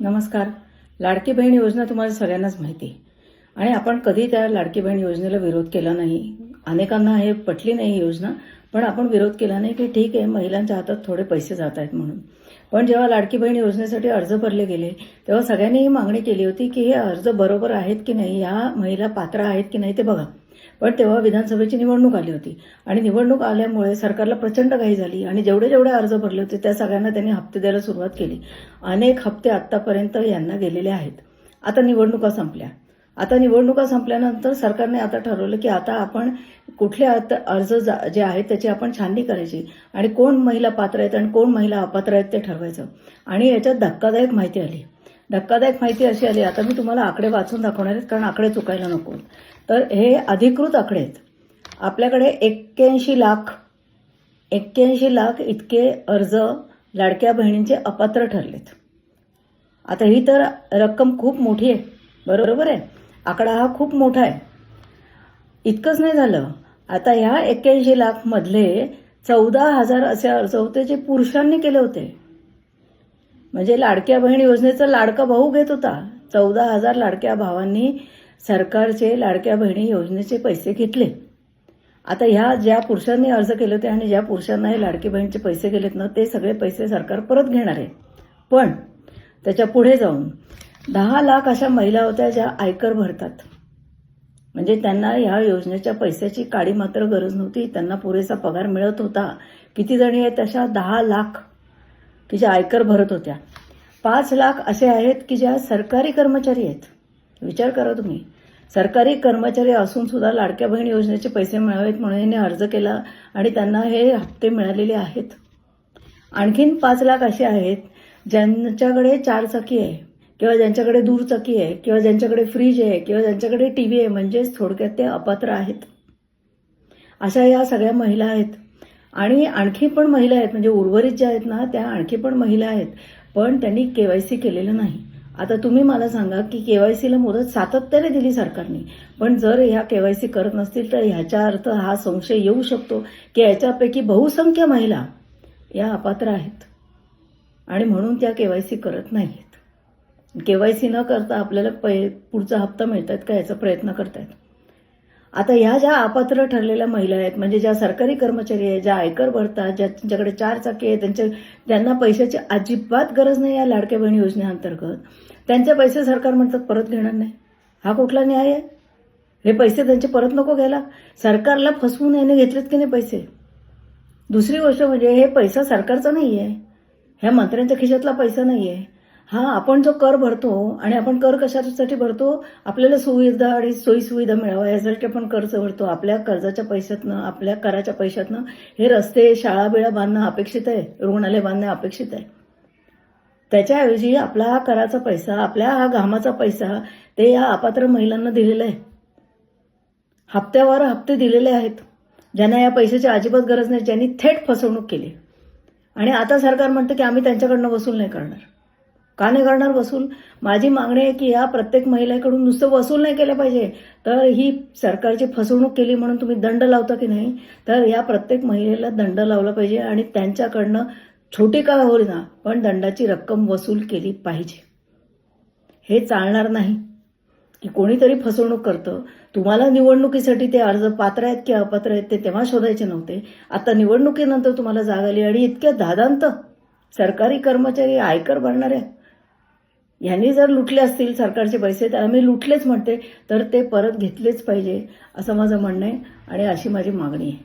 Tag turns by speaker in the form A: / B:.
A: नमस्कार. लाडकी बहीण योजना तुम्हाला सगळ्यांनाच माहिती आहे आणि आपण कधी त्या लाडकी बहीण योजनेला विरोध केला नाही. अनेकांना हे पटली नाही योजना, पण आपण विरोध केला नाही की ठीक आहे, महिलांच्या हातात थोडे पैसे जात आहेत म्हणून. पण जेव्हा लाडकी बहीण योजनेसाठी अर्ज भरले गेले तेव्हा सगळ्यांनी ही मागणी केली होती की हे अर्ज बरोबर आहेत की नाही, या महिला पात्र आहेत की नाही ते बघा. पण तेव्हा विधानसभेची निवडणूक आली होती आणि निवडणूक आल्यामुळे सरकारला प्रचंड घाई झाली आणि जेवढे अर्ज भरले होते त्या सगळ्यांना त्यांनी हप्ते द्यायला सुरुवात केली. अनेक हप्ते आत्तापर्यंत यांना गेलेले आहेत. आता निवडणुका संपल्यानंतर सरकारने आता ठरवलं की आता आपण कुठले अर्ज जे आहेत त्याची आपण छाननी करायची आणि कोण महिला पात्र आहेत आणि कोण महिला अपात्र आहेत ते ठरवायचं. आणि याच्यात धक्कादायक माहिती अशी आली. आता मी तुम्हाला आकडे वाचून दाखवणार आहेत कारण आकडे चुकायला नको. तर हे अधिकृत आकडे आहेत. आपल्याकडे 81 लाख इतके अर्ज लाडक्या बहिणींचे अपात्र ठरलेत. आता ही तर रक्कम खूप मोठी आहे, बरोबर आहे. आकडा हा खूप मोठा आहे. इतकंच नाही झालं, आता ह्या 81 लाख मधले 14,000 असे अर्ज होते जे पुरुषांनी केले होते. म्हणजे लाडक्या बहीण योजनेचा लाडका भाऊ घेत होता. 14,000 लाडक्या भावांनी सरकारचे लाडक्या बहिणी योजनेचे पैसे घेतले. आता ह्या ज्या पुरुषांनी अर्ज केले होते आणि ज्या पुरुषांना हे लाडकी बहिणीचे पैसे गेलेत ना, ते सगळे पैसे सरकार परत घेणार आहे. पण त्याच्या पुढे जाऊन 10 लाख अशा महिला होत्या ज्या आयकर भरतात. म्हणजे त्यांना ह्या योजनेच्या पैशाची काडी मात्र गरज नव्हती. त्यांना पुरेसा पगार मिळत होता. किती जणी आहेत अशा? 10 लाख की ज्या आयकर भरत होत्या. 5 लाख असे आहेत की ज्या सरकारी कर्मचारी आहेत. विचार करा तुम्ही, सरकारी कर्मचारी असून सुद्धा लाडक्या बहीण योजनेचे पैसे मिळावेत म्हणून अर्ज केला आणि त्यांना हे हप्ते मिळालेले आहेत. आणखीन 5 लाख असे आहेत ज्यांच्याकडे 4 चाकी आहे किंवा ज्यांच्याकडे दुचाकी आहे किंवा ज्यांच्याकडे फ्रीज आहे किंवा ज्यांच्याकडे टीव्ही आहे. म्हणजेच थोडक्यात ते अपात्र आहेत. अशा या सगळ्या महिला आहेत. आणि आणखी पण महिला आहेत, म्हणजे उर्वरित ज्या आहेत ना त्या आणखी पण महिला आहेत, पण त्यांनी केवायसी केलेलं नाही. आता तुम्ही मला सांगा की केवायसीला मुदत सातत्याने दिली सरकारने, पण जर ह्या केवायसी करत नसतील तर ह्याचा अर्थ हा संशय येऊ शकतो की याच्यापैकी बहुसंख्य महिला या अपात्र आहेत आणि म्हणून त्या केवायसी करत नाहीत. केवायसी न करता आपल्याला पुढचा हप्ता मिळतात का याचा प्रयत्न करतायत. आता ह्या ज्या अपात्र ठरलेल्या महिला आहेत, म्हणजे ज्या सरकारी कर्मचारी आहेत, ज्या आयकर भरतात, ज्यांच्याकडे 4 चाकी आहे, त्यांना पैशाची अजिबात गरज नाही या लाडक्या बहीण योजनेअंतर्गत, त्यांचे पैसे सरकार म्हणतात परत घेणार नाही. हा कुठला न्याय आहे? हे पैसे त्यांचे परत नको घ्यायला. सरकारला फसवून याने घेतलेत की नाही पैसे. दुसरी गोष्ट म्हणजे हे पैसा सरकारचा नाही आहे, ह्या मंत्र्यांच्या खिशातला पैसा नाही आहे. हा आपण जो कर भरतो आणि आपण कर कशासाठी भरतो? आपल्याला सुविधा आणि सोयीसुविधा मिळावा यासाठी आपण कर्ज भरतो. आपल्या कर्जाच्या पैशातनं, आपल्या कराच्या पैशातनं हे रस्ते, शाळा बिळा बांधणं अपेक्षित आहे, रुग्णालय बांधणं अपेक्षित आहे. त्याच्याऐवजी आपला हा कराचा पैसा, आपल्या हा घामाचा पैसा ते या अपात्र महिलांना दिलेला आहे. हप्त्यावर हप्ते दिलेले आहेत ज्यांना या पैशाची अजिबात गरज नाही, ज्यांनी थेट फसवणूक केली. आणि आता सरकार म्हणतं की आम्ही त्यांच्याकडनं वसूल नाही करणार. का नाही करणार वसूल? माझी मागणी आहे की या प्रत्येक महिलेकडून नुसतं वसूल नाही केलं पाहिजे, तर ही सरकारची फसवणूक केली म्हणून तुम्ही दंड लावता की नाही, तर या प्रत्येक महिलेला दंड लावला पाहिजे आणि त्यांच्याकडनं छोटी का होईना पण दंडाची रक्कम वसूल केली पाहिजे. हे चालणार नाही की कोणीतरी फसवणूक करतं. तुम्हाला निवडणुकीसाठी ते अर्ज पात्र आहेत की अपात्र आहेत ते तेव्हा शोधायचे नव्हते. आता निवडणुकीनंतर तुम्हाला जाग आली आणि इतक्या धादांत सरकारी कर्मचारी, आयकर भरणाऱ्या यांनी जर लुटले असतील सरकारचे पैसे, तर आम्ही लुटलेच म्हणते, तर ते परत घेतलेच पाहिजे असं माझं म्हणणं आहे आणि अशी माझी मागणी आहे.